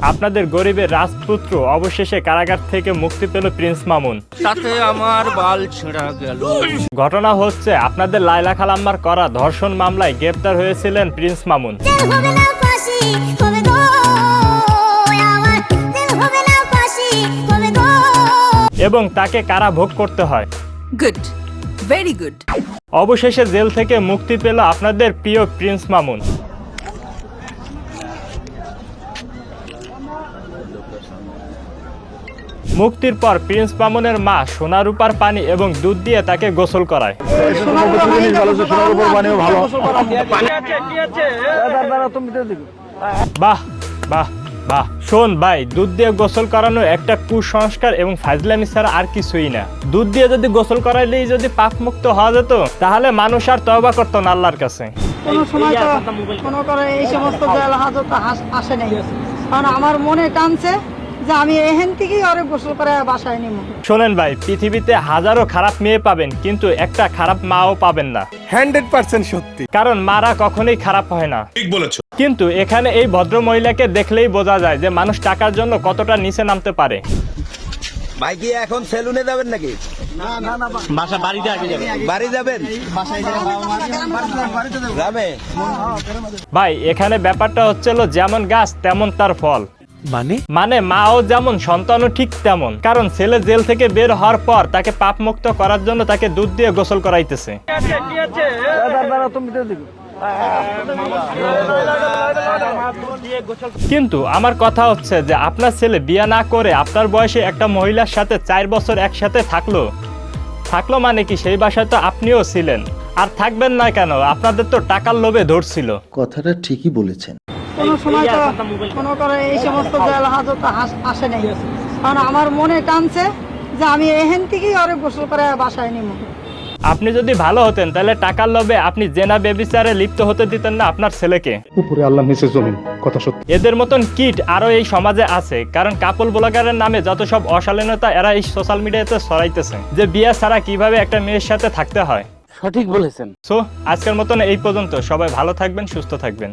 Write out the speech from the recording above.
আপনাদের গরিবের রাজপুত্র অবশেষে কারাগার থেকে মুক্তি পেল প্রিন্স মামুন। তাতে আমার বাল ছিঁড়া গেল। ঘটনা হচ্ছে আপনাদের লায়লা খালাম্মার করা ধর্ষণ মামলায় গ্রেপ্তার হয়েছিলেন প্রিন্স মামুন এবং তাকে কারাভোগ করতে হয়। Good, very good. অবশেষে জেল থেকে মুক্তি পেল আপনাদের প্রিয় প্রিন্স মামুন। মুক্তির পর প্রিন্স মামুনের মা সোনা রূপার পানি এবং দুধ দিয়ে তাকে গোসল করায়। বাহ বাহ বাহ, শোন ভাই, দুধ দিয়ে গোসল করানো একটা কুসংস্কার এবং ফাজলামি ছাড়া আর কিছুই না। দুধ দিয়ে যদি গোসল করাইলেই যদি পাপ মুক্ত হওয়া যেত তাহলে মানুষ আর তওবা করতো না আল্লাহর কাছে। কোনো সময় তো মনে করে এই সমস্ত জাল হাজত আসে নাই, কারণ আমার মনে টানছে যে আমি এখান থেকেই আরে গোসল করে বাসায় নিব। শোনেন ভাই, পৃথিবীতে হাজারো খারাপ মেয়ে পাবেন কিন্তু একটা খারাপ মাও পাবেন না। 100% সত্যি, কারণ মারা কখনোই খারাপ হয় না। ঠিক বলেছো। কিন্তু এখানে এই ভদ্র মহিলাকে দেখলেই বোঝা যায় যে মানুষ টাকার জন্য কতটা নিচে নামতে পারে। ভাই কি এখন সেলুনে যাবেন নাকি? বাসা বাড়িতে আগে যাবেন। বাড়ি যাবেন? গ্রামে। ভাই এখানে ব্যাপারটা হচ্ছিল যেমন গাছ তেমন তার ফল। মানে মাও যেমন সন্তানও ঠিক তেমন, কারণ ছেলে জেল থেকে বের হওয়ার পর তাকে পাপ মুক্ত করার জন্য তাকে দুধ দিয়ে গোসল করাইতেছে। কিন্তু আমার কথা হচ্ছে যে আপনার ছেলে বিয়ে না করে আপনার বয়সে একটা মহিলার সাথে 4 বছর একসাথে থাকলো মানে কি সেই বাসায় তো আপনিও ছিলেন, আর থাকবেন না কেন? আপনাদের তো টাকার লোভে ধরছিল। কথাটা ঠিকই বলেছেন। কোনো সময় তো মনে করে এই সমস্ত জাল হাজত আসে নাই, কারণ আমার মনে টানছে যে আমি এখান থেকেই আরে গোসল করে বাসায় নিব। আপনি যদি ভালো হতেন তাহলে টাকার লোভে আপনি জেনা বেবিচারে লিপ্ত হতে দিতেন না আপনার ছেলেকে। উপরে আল্লাহ নিচে জমিন, কথা সত্যি। এদের মতন কিট আরো এই সমাজে আছে, কারণ কাপল ব্লগারের নামে যত সব অশালীনতা এরা এই সোশ্যাল মিডিয়াতে ছড়াইতেছে যে বিয়ে ছাড়া কিভাবে একটা মেয়ের সাথে থাকতে হয়। সঠিক বলেছেন। সো আজকের মতন এই পর্যন্ত। সবাই ভালো থাকবেন, সুস্থ থাকবেন।